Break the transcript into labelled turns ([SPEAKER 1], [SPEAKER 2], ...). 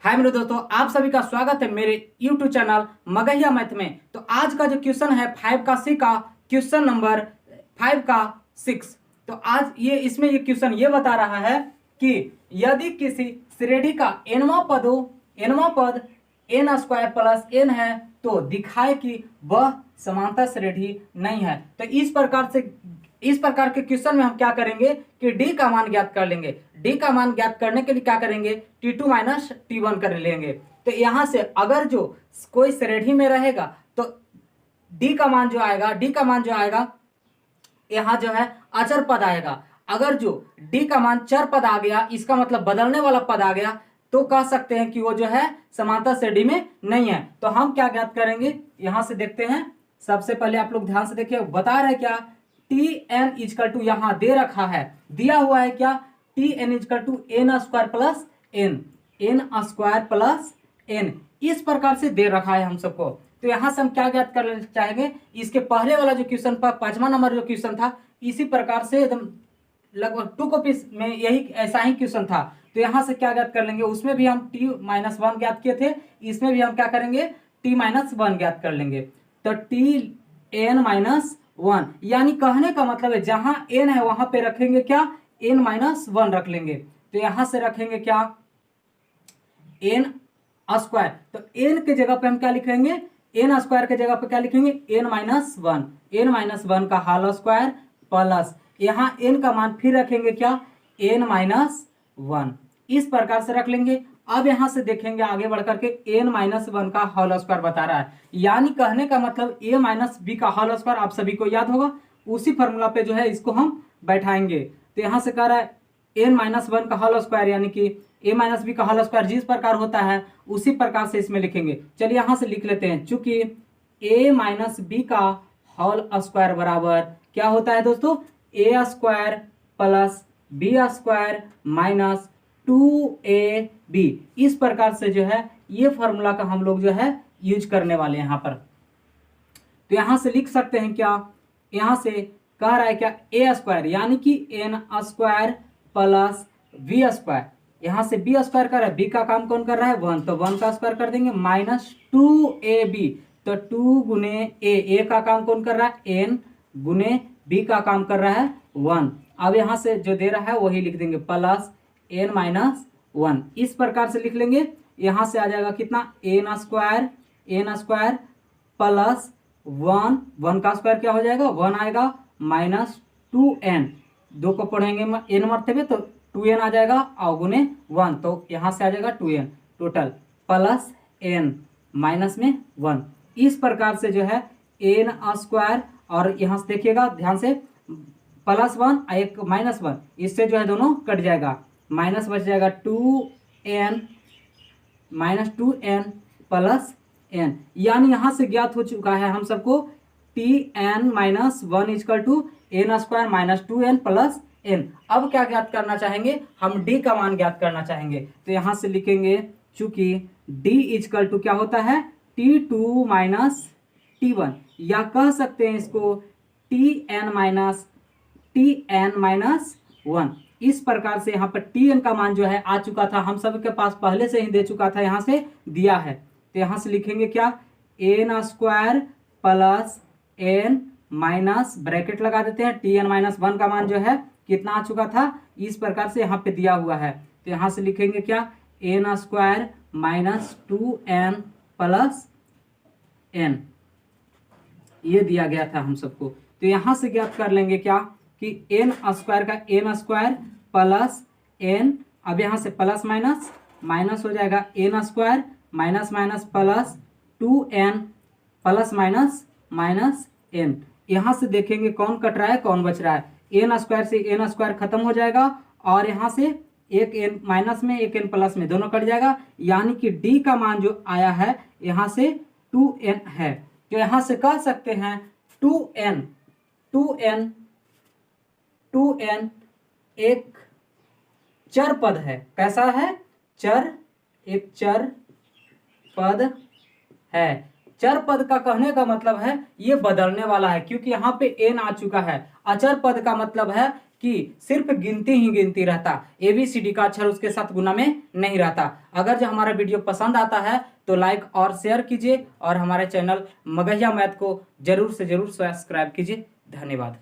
[SPEAKER 1] हाय मेरे दोस्तों, आप सभी का स्वागत है मेरे YouTube चैनल मगहिया मैथ में। तो आज का जो क्वेश्चन है 5 का सी का क्वेश्चन नंबर 5 का 6। तो आज ये क्वेश्चन ये बता रहा है कि यदि किसी श्रेणी का nवां पद n स्क्वायर प्लस n है तो दिखाए कि वह समांतर श्रेणी नहीं है। तो इस प्रकार के क्वेश्चन में हम क्या करेंगे कि d का मान ज्ञात कर लेंगे। d का मान ज्ञात करने के लिए क्या करेंगे, t2 माइनस t1 कर लेंगे। तो यहां से अगर जो कोई श्रेणी में रहेगा तो d का मान जो आएगा यहाँ जो है अचर पद आएगा। अगर जो d का मान चर पद आ गया, इसका मतलब बदलने वाला पद आ गया, तो कह सकते हैं कि वो जो है समांतर श्रेणी में नहीं है। तो हम क्या ज्ञात करेंगे, यहां से देखते हैं। सबसे पहले आप लोग ध्यान से देखिए, बता रहे क्या टी एन इजकल टू यहां दे रखा है, दिया हुआ है क्या T N equal to N square plus N, इस प्रकार से दे रखा है हम सबको। तो यहां से हम क्या ज्ञात करना चाहेंगे, इसके पहले वाला जो क्वेश्चन पर 5वां नंबर जो क्वेश्चन था, इसी प्रकार से एकदम लगभग 2 कॉपीज में यही ऐसा ही क्वेश्चन था। तो यहां से क्या ज्ञात कर लेंगे, उसमें भी हम टी माइनस 1 ज्ञात किए थे, इसमें भी हम क्या करेंगे टी माइनस 1 ज्ञात कर लेंगे। तो टी एन माइनस 1, यानी कहने का मतलब है जहां एन है वहां पे रखेंगे क्या एन माइनस 1 रख लेंगे। तो यहां से रखेंगे क्या एन स्क्वायर, तो एन के जगह पे हम क्या लिखेंगे, एन स्क्वायर के जगह पे क्या लिखेंगे एन माइनस वन का होल स्क्वायर प्लस यहाँ एन का मान फिर रखेंगे क्या एन माइनस 1, इस प्रकार से रख लेंगे। अब यहां से देखेंगे आगे बढ़कर के एन माइनस 1 का होल स्क्वायर बता रहा है, यानी कहने का मतलब ए माइनस बी का होल स्क्वायर आप सभी को याद होगा, उसी फॉर्मूला पे जो है इसको हम बैठाएंगे। तो यहां से कह रहा है एन माइनस 1 का होल स्क्वायर, यानी कि ए माइनस बी का होल स्क्वायर जिस प्रकार होता है उसी प्रकार से इसमें लिखेंगे। चलिए यहां से लिख लेते हैं, चूंकि ए माइनस बी का होल स्क्वायर बराबर क्या होता है दोस्तों, A square plus B square minus 2ab, इस प्रकार से जो है ये फॉर्मूला का हम लोग जो है यूज करने वाले हैं यहाँ पर। तो यहां से लिख सकते हैं क्या, यहां से कह रहा है क्या ए स्क्वायर यानी कि N square plus B square, यहां से बी स्क्वायर कर रहा है, बी का काम कौन कर रहा है 1, तो 1 का स्क्वायर कर देंगे माइनस 2ab, तो 2 गुने ए का काम कौन कर रहा है एन, गुने बी का काम कर रहा है 1। अब यहां से जो दे रहा है वही लिख देंगे प्लस एन माइनस 1, इस प्रकार से लिख लेंगे। यहां से आ जाएगा कितना एन स्क्वायर प्लस 1 का स्क्वायर क्या हो जाएगा 1 आएगा माइनस 2n, 2 को पढ़ेंगे एन मरते तो 2n आ जाएगा और गुने 1, तो यहां से आ जाएगा 2n total plus n minus में 1, इस प्रकार से जो है एन स्क्वायर, और यहां से देखिएगा ध्यान से प्लस 1 एक माइनस 1, इससे जो है दोनों कट जाएगा, माइनस बच जाएगा 2n प्लस n, यानी यहां से ज्ञात हो चुका है हम सबको tn minus 1 equal to N square minus 2n plus n। अब क्या ज्ञात करना चाहेंगे, हम d का मान ज्ञात करना चाहेंगे। तो यहां से लिखेंगे चूंकि d इजकल टू क्या होता है t2 माइनस t1, या कह सकते हैं इसको tn माइनस 1, इस प्रकार से यहाँ पर tn का मान जो है आ चुका था, हम सब के पास पहले से ही दे चुका था, यहाँ से दिया है। तो यहाँ से लिखेंगे क्या N square plus N minus bracket लगा देते हैं, tn माइनस 1 का मान जो है कितना आ चुका था, इस प्रकार से यहाँ पे दिया हुआ है। तो यहाँ से लिखेंगे क्या N square minus 2n plus n, ये दिया गया था हम सबको। तो यहां से ज्ञात कर लेंगे क्या कि एन स्क्वायर का एन स्क्वायर प्लस एन, अब यहां से प्लस माइनस माइनस हो जाएगा N square minus minus plus 2n plus minus n, यहां से देखेंगे कौन कट रहा है कौन बच रहा है, एन स्क्वायर से एन स्क्वायर खत्म हो जाएगा और यहां से एक एन माइनस में एक एन प्लस में दोनों कट जाएगा, यानी कि डी का मान जो आया है यहां से 2n है। तो यहां से कह सकते हैं 2n एक चर पद है, कैसा है एक चर पद है। चर पद का कहने का मतलब है ये बदलने वाला है, क्योंकि यहाँ पे n आ चुका है। अचर पद का मतलब है कि सिर्फ गिनती ही गिनती रहता, ABCD का अक्षर उसके साथ गुना में नहीं रहता। अगर जो हमारा वीडियो पसंद आता है तो लाइक और शेयर कीजिए और हमारे चैनल मगहिया मैथ को जरूर से जरूर सब्सक्राइब कीजिए। धन्यवाद।